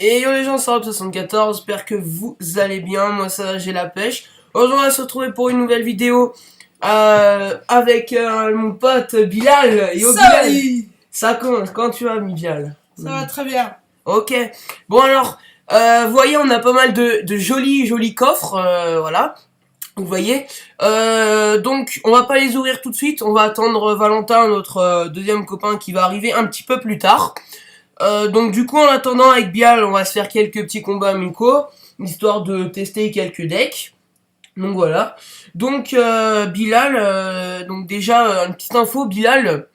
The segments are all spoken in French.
Et yo les gens, c'est Rob74, j'espère que vous allez bien, moi ça va, j'ai la pêche. Aujourd'hui on va se retrouver pour une nouvelle vidéo avec mon pote Bilal. Yo Bilal, Salut. ça commence, quand tu vas Bilal? Ça va très bien. Ok, bon alors, vous voyez on a pas mal de jolis coffres, voilà. Vous voyez, donc on va pas les ouvrir tout de suite, on va attendre Valentin, notre deuxième copain qui va arriver un petit peu plus tard. Donc du coup en attendant avec Bial on va se faire quelques petits combats amicaux, histoire de tester quelques decks. Donc voilà. Donc Bilal, donc déjà une petite info, Bilal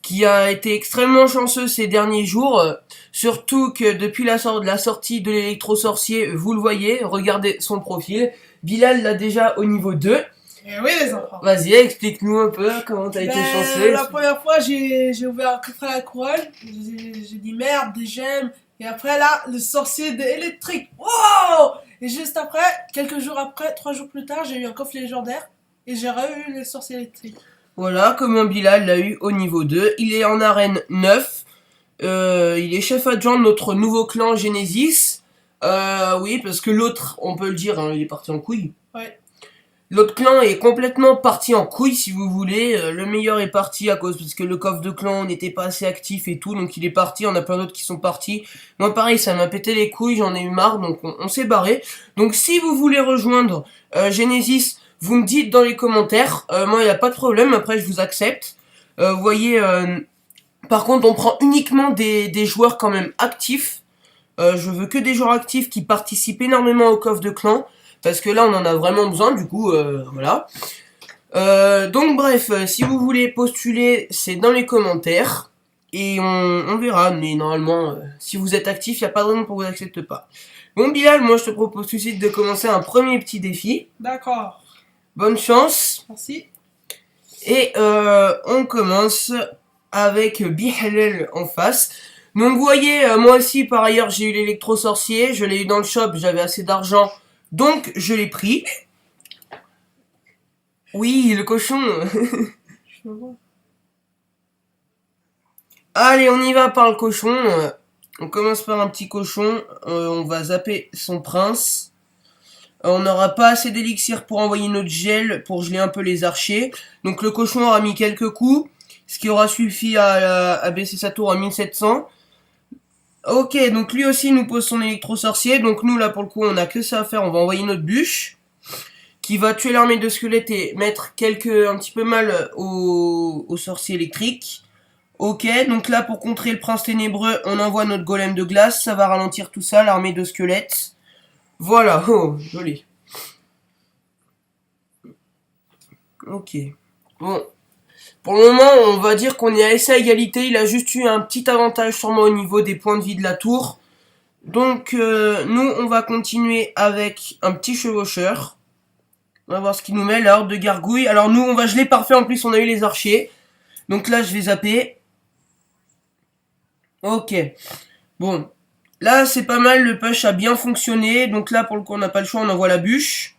qui a été extrêmement chanceux ces derniers jours, surtout que depuis la sortie de l'électro-sorcier, vous le voyez, regardez son profil, Bilal l'a déjà au niveau 2. Eh oui les enfants. Vas-y, explique-nous un peu comment t'as été chanceux. La première fois j'ai ouvert un coffret à la couronne. J'ai dit merde, des gemmes. Et après là, le sorcier électrique. Wow. Et juste après, quelques jours après, 3 jours plus tard, j'ai eu un coffre légendaire. Et j'ai eu le sorcier électrique. Voilà comment Bilal l'a eu au niveau 2. Il est en arène 9. Il est chef adjoint de notre nouveau clan Genesis. Oui, parce que l'autre, on peut le dire, hein, il est parti en couille. Ouais. L'autre clan est complètement parti en couille, si vous voulez. Le meilleur est parti à cause parce que le coffre de clan n'était pas assez actif et tout, donc il est parti. On a plein d'autres qui sont partis. Moi, pareil, ça m'a pété les couilles, j'en ai eu marre, donc on s'est barré. Donc, si vous voulez rejoindre Genesis, vous me dites dans les commentaires. Moi, il n'y a pas de problème. Après, je vous accepte. Vous voyez. Par contre, on prend uniquement des joueurs quand même actifs. Je veux que des joueurs actifs qui participent énormément au coffre de clan. Parce que là, on en a vraiment besoin, du coup, voilà. Donc bref, si vous voulez postuler, c'est dans les commentaires. Et on verra, mais normalement, si vous êtes actif, il n'y a pas de raison pour que vous n'acceptez pas. Bon Bilal, moi je te propose tout de suite de commencer un premier petit défi. D'accord. Bonne chance. Merci. Et on commence avec Bihalel en face. Donc vous voyez, moi aussi par ailleurs j'ai eu l'électro-sorcier, je l'ai eu dans le shop, j'avais assez d'argent, donc je l'ai pris. Oui, le cochon. Je me vois. Allez, on y va par le cochon. On commence par un petit cochon, on va zapper son prince. On n'aura pas assez d'élixir pour envoyer notre gel, pour geler un peu les archers. Donc le cochon aura mis quelques coups, ce qui aura suffi à baisser sa tour à 1700. Ok, donc lui aussi nous pose son électro-sorcier. Donc nous là pour le coup on a que ça à faire, on va envoyer notre bûche. Qui va tuer l'armée de squelettes et mettre un petit peu mal au sorcier électrique. Ok, donc là pour contrer le prince ténébreux, on envoie notre golem de glace, ça va ralentir tout ça, l'armée de squelettes. Voilà, oh, joli. Ok. Bon, pour le moment, on va dire qu'on est assez à égalité. Il a juste eu un petit avantage sur moi au niveau des points de vie de la tour. Donc, nous, on va continuer avec un petit chevaucheur. On va voir ce qu'il nous met, la horde de gargouilles. Alors, nous, on va geler parfait. En plus, on a eu les archers. Donc là, je vais zapper. Ok. Bon. Là, c'est pas mal. Le push a bien fonctionné. Donc là, pour le coup, on n'a pas le choix. On envoie la bûche.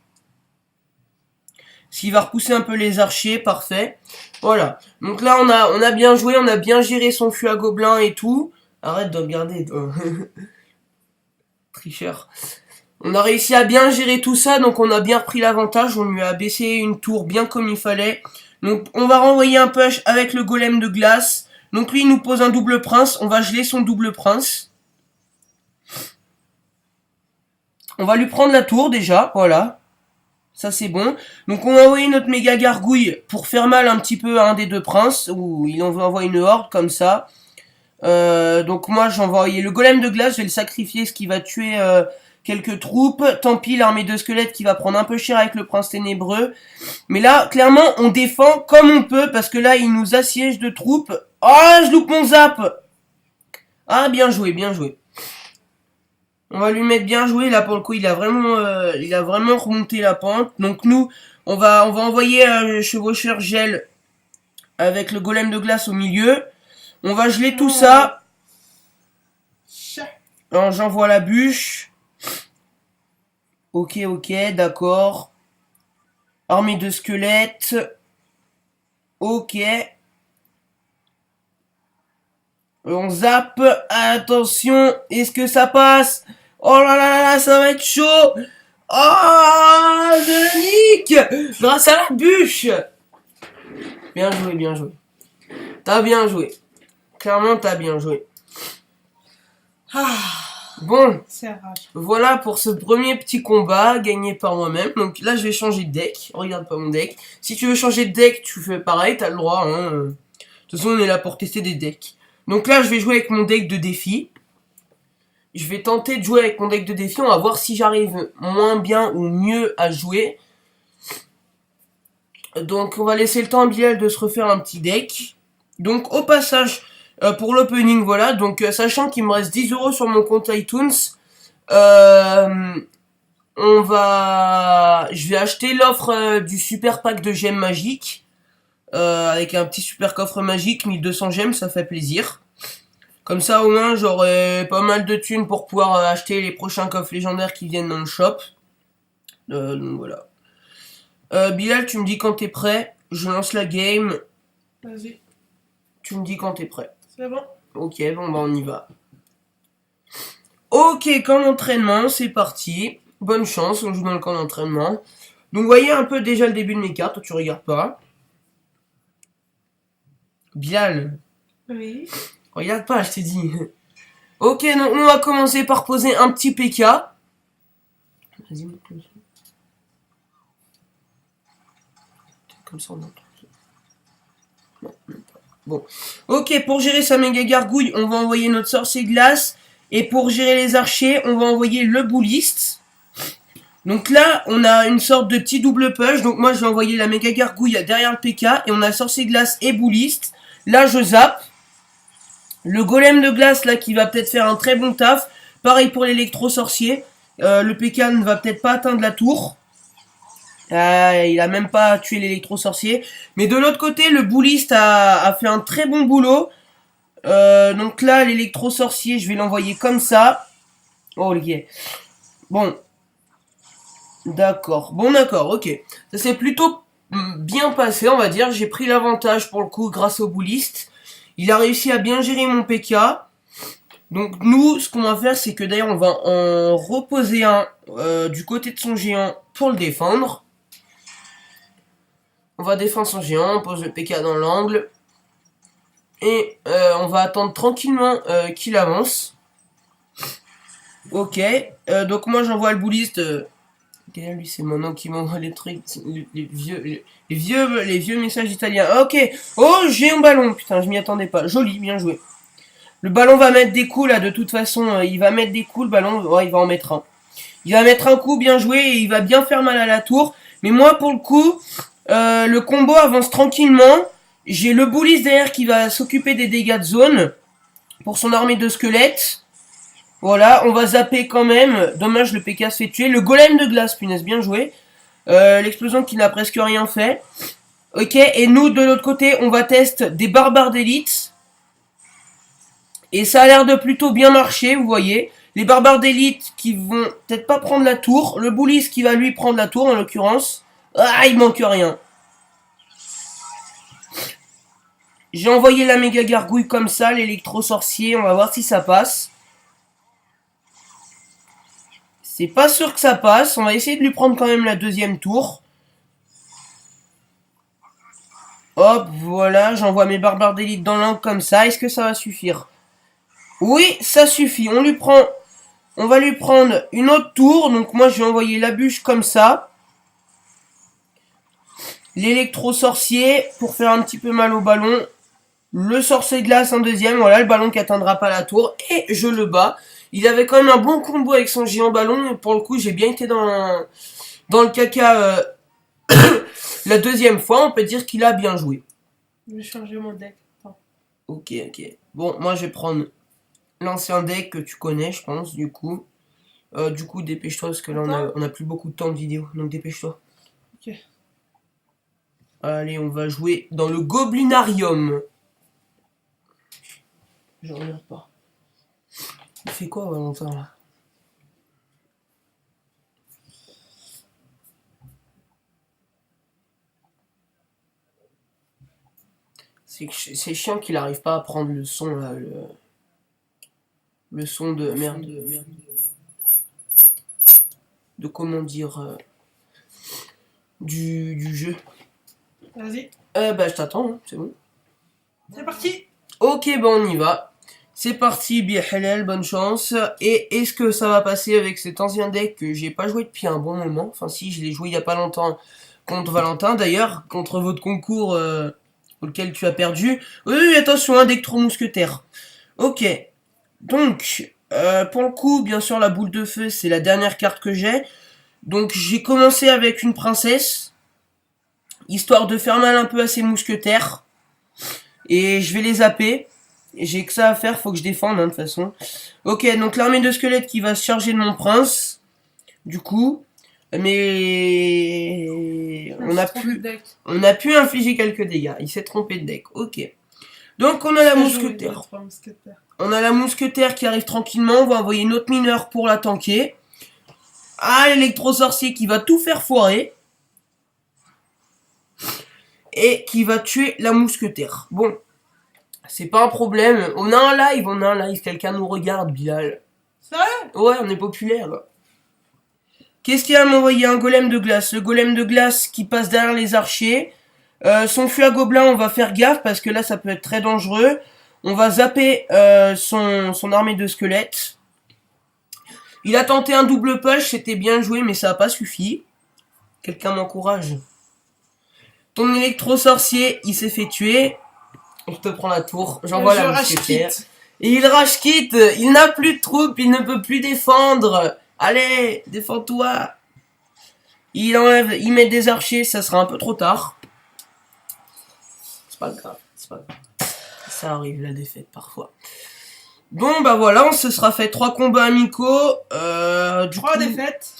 Ce qui va repousser un peu les archers. Parfait. Voilà. Donc là, on a bien joué. On a bien géré son fût à gobelins et tout. Arrête de regarder. Tricheur. On a réussi à bien gérer tout ça. Donc on a bien repris l'avantage. On lui a baissé une tour bien comme il fallait. Donc on va renvoyer un push avec le golem de glace. Donc lui il nous pose un double prince. On va geler son double prince. On va lui prendre la tour déjà. Voilà. Ça c'est bon. Donc on va envoyer notre méga gargouille pour faire mal un petit peu à un des deux princes. Ou il envoie une horde comme ça. Donc moi j'ai envoyé le golem de glace. Je vais le sacrifier, ce qui va tuer quelques troupes. Tant pis, l'armée de squelettes qui va prendre un peu cher avec le prince ténébreux. Mais là, clairement, on défend comme on peut. Parce que là, il nous assiège de troupes. Ah, je loupe mon zap. Ah, bien joué, bien joué. On va lui mettre bien joué. Là, pour le coup, il a vraiment remonté la pente. Donc nous, on va envoyer un chevaucheur gel avec le golem de glace au milieu. On va geler tout ça. Alors, j'envoie la bûche. Ok, d'accord. Armée de squelettes. Ok. On zappe. Attention. Est-ce que ça passe? Oh là là là, ça va être chaud. Oh, je nique grâce à la bûche. Bien joué, bien joué. T'as bien joué. Clairement, t'as bien joué. Ah, Bon, c'est rage. voilà pour ce premier petit combat gagné par moi-même. Donc là, je vais changer de deck. Regarde pas mon deck. Si tu veux changer de deck, tu fais pareil, t'as le droit. Hein. De toute façon, on est là pour tester des decks. Donc là, je vais jouer avec mon deck de défi. Je vais tenter de jouer avec mon deck de défi. On va voir si j'arrive moins bien ou mieux à jouer. Donc, on va laisser le temps à Bilal de se refaire un petit deck. Donc, au passage, pour l'opening, voilà. Donc, sachant qu'il me reste 10 € sur mon compte iTunes, je vais acheter l'offre du super pack de gemmes magiques. Avec un petit super coffre magique, 1200 gemmes, ça fait plaisir. Comme ça, au moins, j'aurai pas mal de thunes pour pouvoir acheter les prochains coffres légendaires qui viennent dans le shop. Donc voilà. Bilal, tu me dis quand t'es prêt. Je lance la game. Vas-y. Tu me dis quand t'es prêt. C'est bon. Ok, bon bah on y va. Ok, camp d'entraînement, c'est parti. Bonne chance, on joue dans le camp d'entraînement. Donc vous voyez un peu déjà le début de mes cartes, toi tu regardes pas. Bilal, Oui. regarde pas, je t'ai dit. Ok, donc on va commencer par poser un petit PK. Vas-y, comme ça on entend. Non, même pas. Bon. Ok, pour gérer sa méga gargouille, on va envoyer notre sorcier glace. Et pour gérer les archers, on va envoyer le bouliste. Donc là, on a une sorte de petit double push. Donc moi, je vais envoyer la méga gargouille derrière le PK. Et on a sorcier glace et bouliste. Là, je zappe. Le golem de glace, là, qui va peut-être faire un très bon taf. Pareil pour l'électro-sorcier. Le PK ne va peut-être pas atteindre la tour. Il a même pas tué l'électro-sorcier. Mais de l'autre côté, le bouliste a fait un très bon boulot. Donc là, l'électro-sorcier, je vais l'envoyer comme ça. Oh, ok. Bon. D'accord. Bon, d'accord, ok. Ça s'est plutôt bien passé, on va dire. J'ai pris l'avantage pour le coup grâce au bouliste. Il a réussi à bien gérer mon PK. Donc nous, ce qu'on va faire, c'est que d'ailleurs, on va en reposer un du côté de son géant pour le défendre. On va défendre son géant, on pose le PK dans l'angle. Et on va attendre tranquillement qu'il avance. Ok. Donc moi, j'envoie le bouliste. Lui, c'est mon nom qui m'envoie les trucs, les vieux messages italiens. Ok. Oh, j'ai un ballon. Putain, je m'y attendais pas. Joli, bien joué. Le ballon va mettre des coups là. De toute façon, il va mettre des coups. Le ballon, oh, il va en mettre un. Il va mettre un coup, bien joué, et il va bien faire mal à la tour. Mais moi, pour le coup, le combo avance tranquillement. J'ai le bouliste derrière qui va s'occuper des dégâts de zone pour son armée de squelettes. Voilà, on va zapper quand même. Dommage, le PK se fait tuer. Le golem de glace, punaise, bien joué. L'explosion qui n'a presque rien fait. Ok, et nous, de l'autre côté, on va tester des barbares d'élite. Et ça a l'air de plutôt bien marcher, vous voyez. Les barbares d'élite qui vont peut-être pas prendre la tour. Le bouliste qui va lui prendre la tour, en l'occurrence. Ah, il manque rien. J'ai envoyé la méga gargouille comme ça, l'électro-sorcier. On va voir si ça passe. C'est pas sûr que ça passe. On va essayer de lui prendre quand même la deuxième tour. Hop, voilà. J'envoie mes barbares d'élite dans l'angle comme ça. Est-ce que ça va suffire? Oui, ça suffit. On va lui prendre une autre tour. Donc moi, je vais envoyer la bûche comme ça. L'électro-sorcier pour faire un petit peu mal au ballon. Le sorcier de glace en deuxième. Voilà, le ballon qui atteindra pas la tour. Et je le bats. Il avait quand même un bon combo avec son géant ballon. Et pour le coup, j'ai bien été dans le caca la deuxième fois. On peut dire qu'il a bien joué. Je vais changer mon deck. Attends. Ok, ok. Bon, moi, je vais prendre l'ancien deck que tu connais, je pense, du coup. Dépêche-toi, parce que là, on a plus beaucoup de temps de vidéo. Donc, dépêche-toi. Ok. Allez, on va jouer dans le Goblinarium. Je regarde pas. Il fait quoi, Valentin, là? C'est chiant qu'il arrive pas à prendre le son là, le son de merde, de comment dire, du jeu. Vas-y, Bah je t'attends, hein, c'est bon. c'est parti. Ok, bah on y va. C'est parti, Bihalal, bonne chance. Et est-ce que ça va passer avec cet ancien deck que j'ai pas joué depuis un bon moment? Enfin si, je l'ai joué il y a pas longtemps contre Valentin d'ailleurs, contre votre concours auquel tu as perdu. Oui, oui, attention, un deck 3 mousquetaires. Ok, donc, pour le coup, bien sûr, la boule de feu, c'est la dernière carte que j'ai. Donc j'ai commencé avec une princesse, histoire de faire mal un peu à ces mousquetaires. Et je vais les zapper. J'ai que ça à faire, faut que je défende, hein, de toute façon. Ok, donc l'armée de squelettes qui va se charger de mon prince. Du coup. Mais on a pu infliger quelques dégâts. Il s'est trompé de deck. Ok. Donc on a la mousquetaire. On a la mousquetaire qui arrive tranquillement. On va envoyer notre mineur pour la tanker. Ah, l'électro-sorcier qui va tout faire foirer. Et qui va tuer la mousquetaire. Bon. C'est pas un problème. On a un live. Quelqu'un nous regarde, Bilal. Sérieux? Ouais, on est populaire. Qu'est-ce qu'il y a à m'envoyer? Un golem de glace. Le golem de glace qui passe derrière les archers. Son feu à gobelin, on va faire gaffe parce que là, ça peut être très dangereux. On va zapper son armée de squelettes. Il a tenté un double push, c'était bien joué, mais ça n'a pas suffi. Quelqu'un m'encourage. Ton électro-sorcier, il s'est fait tuer. Je te prends la tour, j'envoie la mousquetaire. Et il rage quitte, il n'a plus de troupes, il ne peut plus défendre. Allez, défends-toi. Il enlève, il met des archers, ça sera un peu trop tard. C'est pas grave, c'est pas grave. Ça arrive la défaite parfois. Bon bah voilà, on se sera fait 3 combats amicaux. 3 défaites.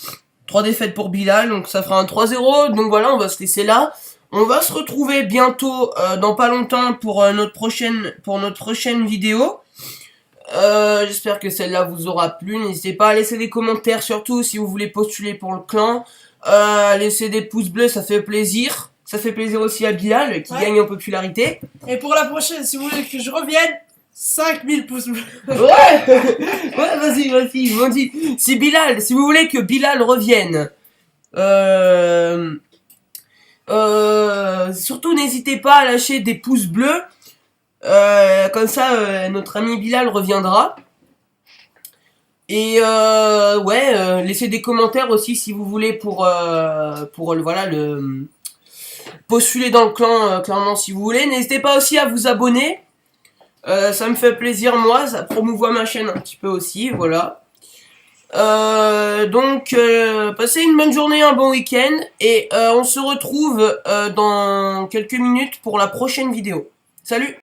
3 défaites pour Bilal, donc ça fera un 3-0. Donc voilà, on va se laisser là. On va se retrouver bientôt, dans pas longtemps, pour notre prochaine vidéo. J'espère que celle-là vous aura plu. N'hésitez pas à laisser des commentaires, surtout si vous voulez postuler pour le clan. Laissez des pouces bleus, ça fait plaisir. Ça fait plaisir aussi à Bilal, qui gagne en popularité. Et pour la prochaine, si vous voulez que je revienne, 5000 pouces bleus. Ouais. Ouais, vas-y. Si vous voulez que Bilal revienne, surtout n'hésitez pas à lâcher des pouces bleus. Comme ça, notre ami Bilal reviendra. Et laissez des commentaires aussi si vous voulez pour voilà le postuler dans le clan, clairement si vous voulez. N'hésitez pas aussi à vous abonner. Ça me fait plaisir moi, ça promouvoit ma chaîne un petit peu aussi, voilà. Donc passez une bonne journée, un bon week-end et on se retrouve dans quelques minutes pour la prochaine vidéo. Salut!